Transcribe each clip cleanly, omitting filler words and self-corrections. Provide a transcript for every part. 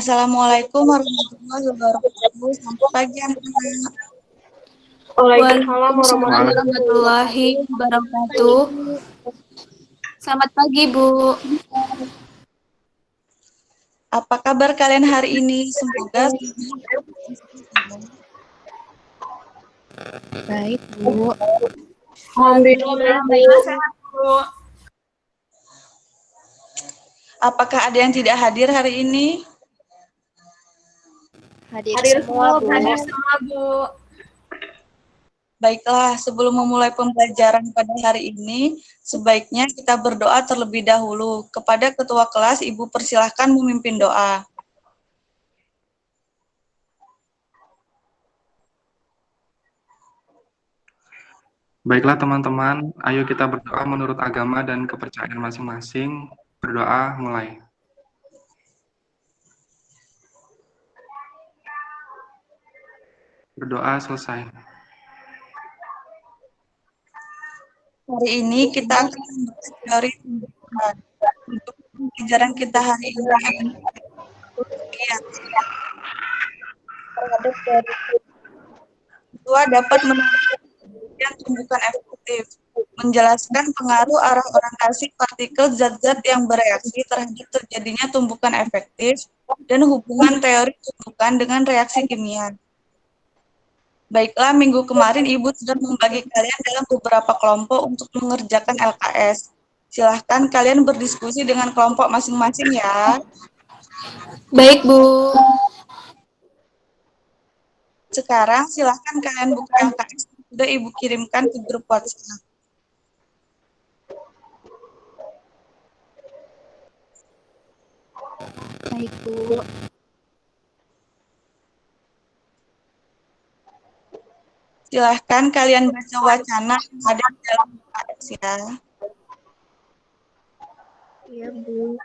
Assalamualaikum warahmatullahi wabarakatuh. Selamat pagi, anak-anak. Waalaikumsalam Waalaikumsalam warahmatullahi wabarakatuh. Selamat pagi, Bu. Apa kabar kalian hari ini? Semoga Baik, Bu. Alhamdulillah baik sehat, Bu. apakah ada yang tidak hadir hari ini? Hadir semua, Bu. Hadir semua, Bu. Baiklah, sebelum memulai pembelajaran pada hari ini, sebaiknya kita berdoa terlebih dahulu. Kepada ketua kelas, Ibu persilahkan memimpin doa. Baiklah teman-teman, ayo kita berdoa menurut agama dan kepercayaan masing-masing. Berdoa mulai. Berdoa selesai. Hari ini kita akan membahas teori pembukaan. Untuk pembelajaran kita hari ini terhadap teori kedua dapat menentukan tumbukan efektif, menjelaskan pengaruh arah orientasi partikel zat-zat yang bereaksi terhadap terjadinya tumbukan efektif, dan hubungan teori tumbukan dengan reaksi kimia. Baiklah, minggu kemarin Ibu sudah membagi kalian dalam beberapa kelompok untuk mengerjakan LKS. Silahkan kalian berdiskusi dengan kelompok masing-masing ya. Baik, Bu. Sekarang silahkan kalian buka LKS yang sudah Ibu kirimkan ke grup WhatsApp. Baik, Bu. Silahkan kalian baca wacana yang ada di dalam LKS ya. Iya, Bu.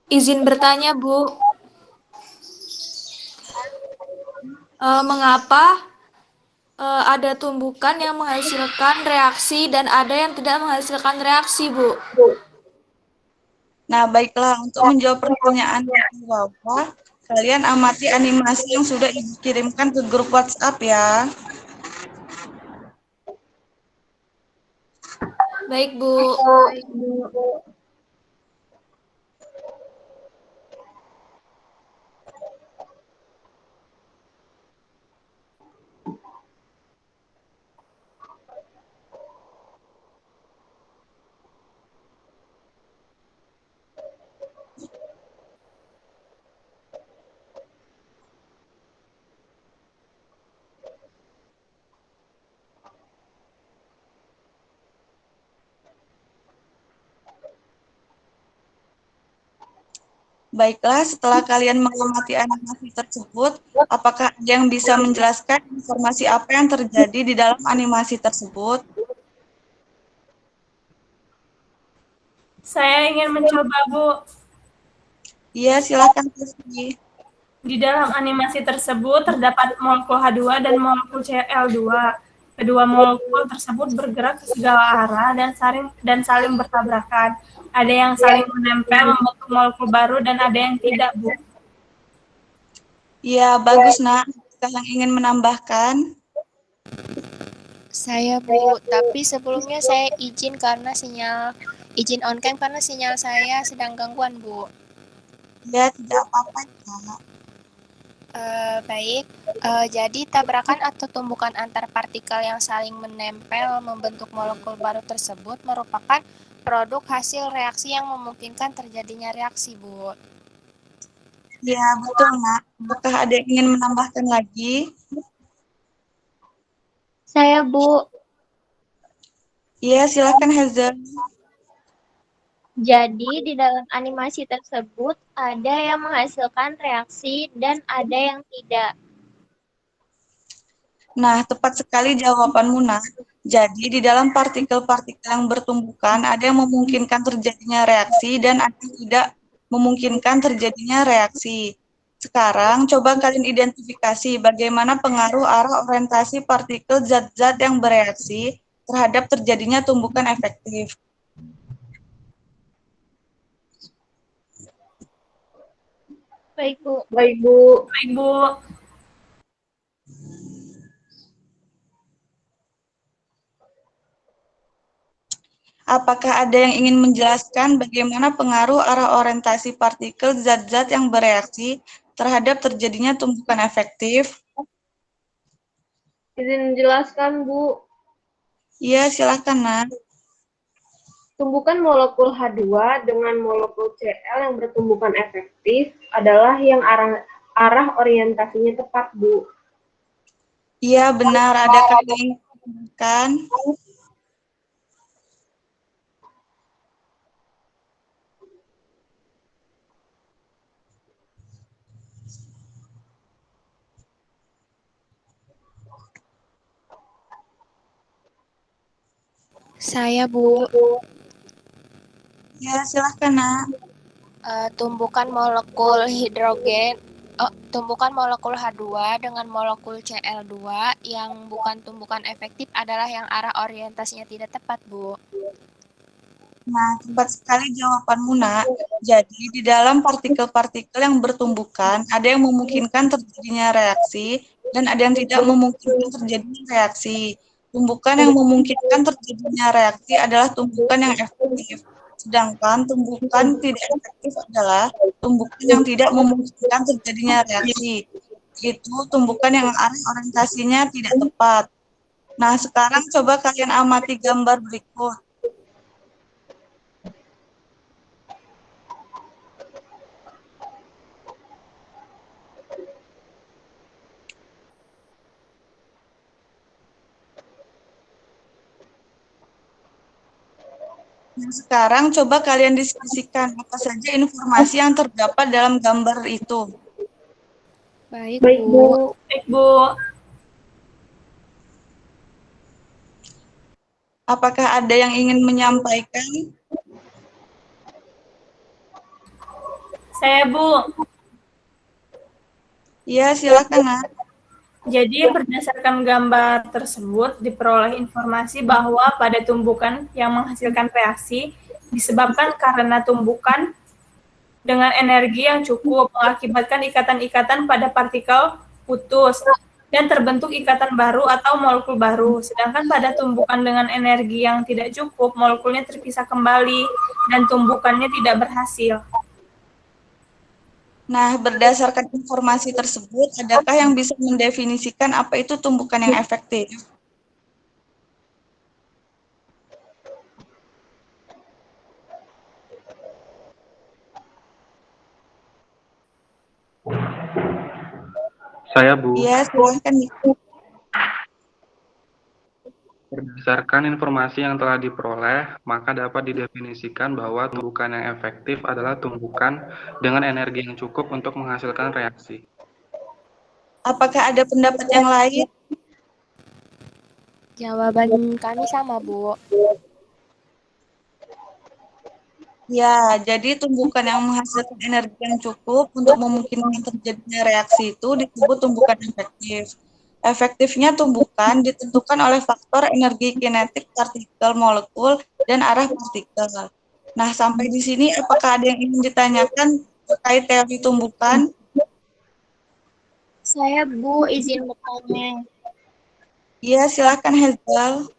Izin bertanya, Bu. Mengapa ada tumbukan yang menghasilkan reaksi dan ada yang tidak menghasilkan reaksi, Bu? Nah, baiklah, untuk menjawab pertanyaan yang di bawah, kalian amati animasi yang sudah Ibu kirimkan ke grup WhatsApp ya. Baik, Bu. Baiklah, setelah kalian mengamati animasi tersebut, apakah ada yang bisa menjelaskan informasi apa yang terjadi di dalam animasi tersebut? Saya ingin mencoba, Bu. Iya, silakan, Rizky. Di dalam animasi tersebut terdapat molekul H2 dan molekul Cl2. Kedua molekul tersebut bergerak ke segala arah dan saling bertabrakan. Ada yang saling menempel membentuk molekul baru dan ada yang tidak, Bu. Iya, bagus, Nak. Sekarang ingin menambahkan? Saya, Bu, tapi sebelumnya saya izin on cam karena sinyal saya sedang gangguan, Bu. Ya, tidak apa-apa, Kak. Baik, jadi tabrakan atau tumbukan antar partikel yang saling menempel membentuk molekul baru tersebut merupakan produk hasil reaksi yang memungkinkan terjadinya reaksi, Bu. Ya, betul, Nak. Apakah ada yang ingin menambahkan lagi? Saya, Bu. Iya, silakan, Hazel. Jadi, di dalam animasi tersebut ada yang menghasilkan reaksi dan ada yang tidak. Nah, tepat sekali jawabanmu, Nak. Jadi, di dalam partikel-partikel yang bertumbukan, ada yang memungkinkan terjadinya reaksi dan ada yang tidak memungkinkan terjadinya reaksi. Sekarang, coba kalian identifikasi bagaimana pengaruh arah orientasi partikel zat-zat yang bereaksi terhadap terjadinya tumbukan efektif. Baik, Bu. Baik, Bu. Apakah ada yang ingin menjelaskan bagaimana pengaruh arah orientasi partikel zat-zat yang bereaksi terhadap terjadinya tumbukan efektif? Izin menjelaskan, Bu. Iya, silakan, Nak. Tumbukan molekul H2 dengan molekul Cl yang bertumbukan efektif adalah yang arah orientasinya tepat, Bu. Iya, benar. Adakah yang ingin menjelaskan? Saya, Bu. Ya, silakan, Nak. Tumbukan molekul tumbukan molekul H2 dengan molekul Cl2 yang bukan tumbukan efektif adalah yang arah orientasinya tidak tepat, Bu. Nah, tepat sekali jawabanmu, Nak. Jadi, di dalam partikel-partikel yang bertumbukan, ada yang memungkinkan terjadinya reaksi dan ada yang tidak memungkinkan terjadinya reaksi. Tumbukan yang memungkinkan terjadinya reaksi adalah tumbukan yang efektif. Sedangkan tumbukan tidak efektif adalah tumbukan yang tidak memungkinkan terjadinya reaksi. Itu tumbukan yang arah orientasinya tidak tepat. Nah, sekarang coba kalian amati gambar berikut. Nah, sekarang coba kalian diskusikan apa saja informasi yang terdapat dalam gambar itu. Baik, Baik, Bu. Bu. Baik, Bu. Apakah ada yang ingin menyampaikan? Saya, Bu. Iya, silakan, Nak. Jadi berdasarkan gambar tersebut diperoleh informasi bahwa pada tumbukan yang menghasilkan reaksi disebabkan karena tumbukan dengan energi yang cukup mengakibatkan ikatan-ikatan pada partikel putus dan terbentuk ikatan baru atau molekul baru. Sedangkan pada tumbukan dengan energi yang tidak cukup, molekulnya terpisah kembali dan tumbukannya tidak berhasil. Nah, berdasarkan informasi tersebut, adakah yang bisa mendefinisikan apa itu tumbukan yang efektif? Saya, Bu. Iya, silakan. Berdasarkan informasi yang telah diperoleh, maka dapat didefinisikan bahwa tumbukan yang efektif adalah tumbukan dengan energi yang cukup untuk menghasilkan reaksi. Apakah ada pendapat yang lain? Jawaban kami sama, Bu. Ya, jadi tumbukan yang menghasilkan energi yang cukup untuk memungkinkan terjadinya reaksi itu disebut tumbukan efektif. Efektifnya tumbukan ditentukan oleh faktor energi kinetik partikel molekul dan arah partikel. Nah, sampai di sini apakah ada yang ingin ditanyakan terkait teori tumbukan? Saya, Bu, izin bertanya. Iya, silakan Hazel.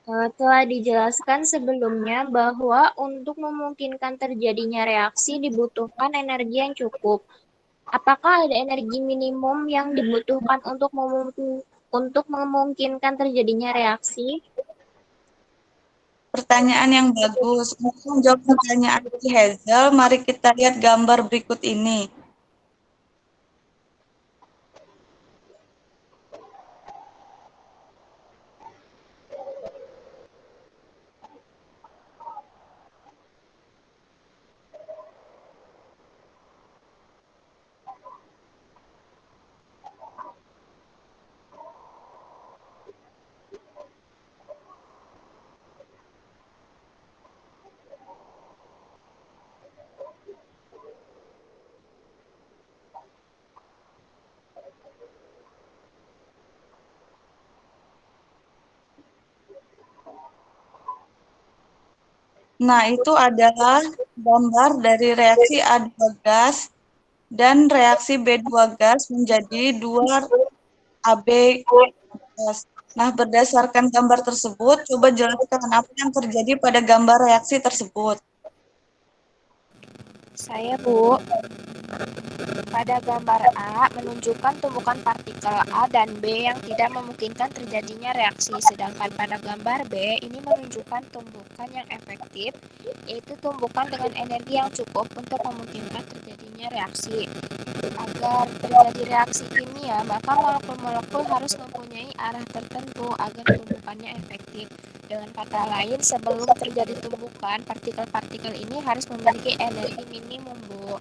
Telah dijelaskan sebelumnya bahwa untuk memungkinkan terjadinya reaksi dibutuhkan energi yang cukup. Apakah ada energi minimum yang dibutuhkan untuk memungkinkan terjadinya reaksi? Pertanyaan yang bagus. Untuk menjawab pertanyaan dari Hazel, mari kita lihat gambar berikut ini. Nah, itu adalah gambar dari reaksi A2 gas dan reaksi B2 gas menjadi 2AB gas. Nah, berdasarkan gambar tersebut, coba jelaskan apa yang terjadi pada gambar reaksi tersebut. Saya, Bu. Pada gambar A menunjukkan tumbukan partikel A dan B yang tidak memungkinkan terjadinya reaksi, sedangkan pada gambar B ini menunjukkan tumbukan yang efektif, yaitu tumbukan dengan energi yang cukup untuk memungkinkan terjadinya reaksi. Agar terjadi reaksi kimia, maka molekul-molekul harus mempunyai arah tertentu agar tumbukannya efektif. Dengan kata lain, sebelum terjadi tumbukan, partikel-partikel ini harus memiliki energi minimum, Bu.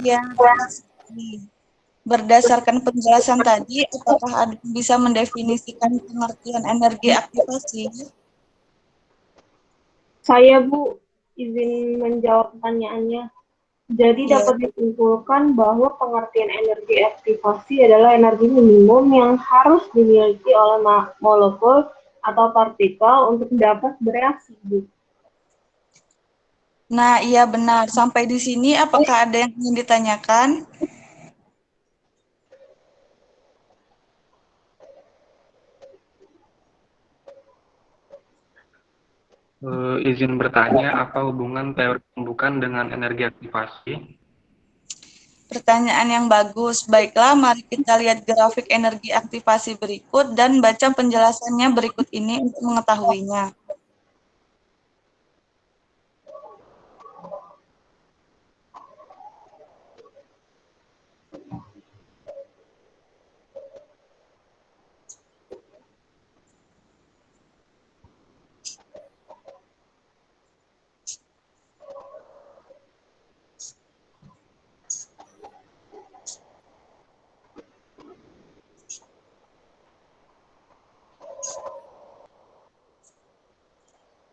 Ya, benar sekali. Berdasarkan penjelasan tadi, apakah ada yang bisa mendefinisikan pengertian energi aktivasi? Saya, Bu, izin menjawab pertanyaannya. Jadi Ya. dapat disimpulkan bahwa pengertian energi aktivasi adalah energi minimum yang harus dimiliki oleh molekul atau partikel untuk dapat bereaksi, Bu. Nah, iya benar. Sampai di sini, apakah ada yang ingin ditanyakan? Izin bertanya, apa hubungan teori tumbukan dengan energi aktivasi? Pertanyaan yang bagus. Baiklah, mari kita lihat grafik energi aktivasi berikut dan baca penjelasannya berikut ini untuk mengetahuinya.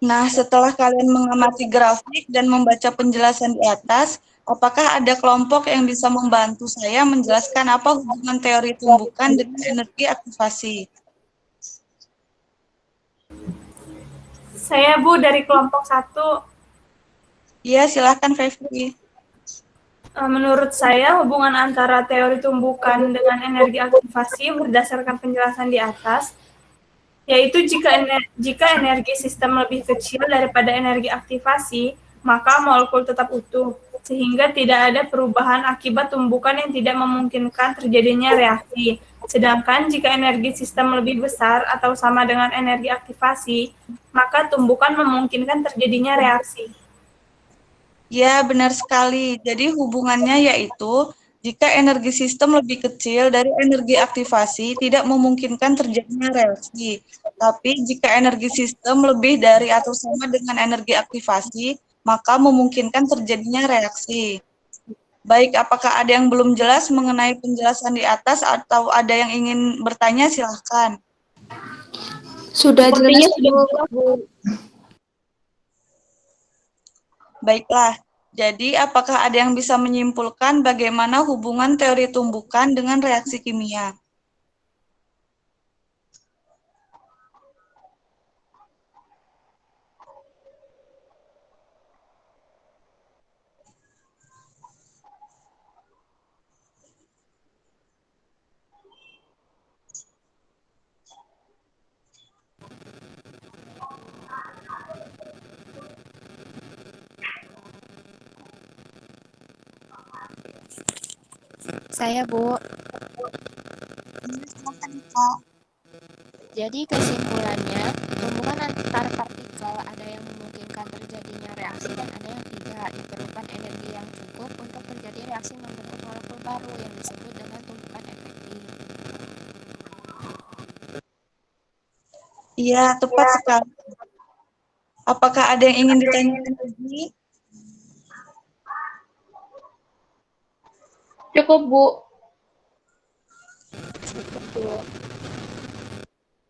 Nah, setelah kalian mengamati grafik dan membaca penjelasan di atas, apakah ada kelompok yang bisa membantu saya menjelaskan apa hubungan teori tumbukan dengan energi aktivasi? Saya, Bu, dari kelompok 1. Iya, silahkan Fevri. Menurut saya, hubungan antara teori tumbukan dengan energi aktivasi berdasarkan penjelasan di atas, yaitu jika energi sistem lebih kecil daripada energi aktivasi, maka molekul tetap utuh, sehingga tidak ada perubahan akibat tumbukan yang tidak memungkinkan terjadinya reaksi. Sedangkan jika energi sistem lebih besar atau sama dengan energi aktivasi, maka tumbukan memungkinkan terjadinya reaksi. Ya, benar sekali. Jadi hubungannya yaitu jika energi sistem lebih kecil dari energi aktivasi tidak memungkinkan terjadinya reaksi. Tapi jika energi sistem lebih dari atau sama dengan energi aktivasi, maka memungkinkan terjadinya reaksi. Baik, apakah ada yang belum jelas mengenai penjelasan di atas atau ada yang ingin bertanya? Silahkan. Sudah Sepertinya jelas, sudah Bu. jelas, Bu. Baiklah, jadi apakah ada yang bisa menyimpulkan bagaimana hubungan teori tumbukan dengan reaksi kimia? Saya, Bu. Silakan, Kak. Jadi kesimpulannya, hubungan antar partikel ada yang memungkinkan terjadinya reaksi dan ada yang tidak. Diperlukan energi yang cukup untuk terjadi reaksi membentuk molekul baru yang disebut dengan tumbukan efektif. Iya, tepat sekali. Apakah ada yang ingin ditanyakan lagi? Cukup, Bu.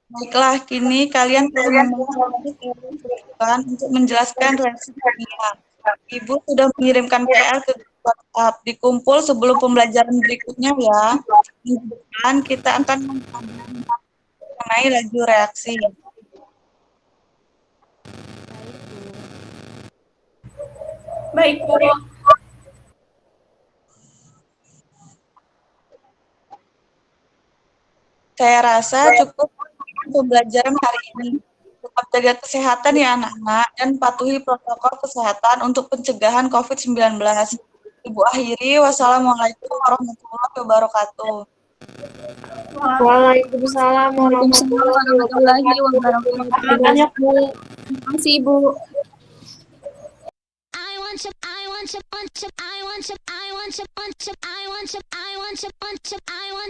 Baiklah, kini kalian telah memahami teori tumbukan untuk menjelaskan reaksi kimia. Ibu sudah mengirimkan PR ke grup WhatsApp. Dikumpul sebelum pembelajaran berikutnya ya. Minggu depan kita akan mempelajari mengenai laju reaksi. Baik, Bu. Baik, Bu. Saya rasa cukup pembelajaran hari ini. Tetap jaga kesehatan ya anak-anak dan patuhi protokol kesehatan untuk pencegahan COVID-19. Ibu akhiri, wassalamualaikum warahmatullahi wabarakatuh. Waalaikumsalam warahmatullahi wabarakatuh. Terima kasih banyak, Bu. Terima kasih, Ibu. I want to, I want to, I want to, I want to, I want to, I want to, I want to, I want to, I want to, I want to.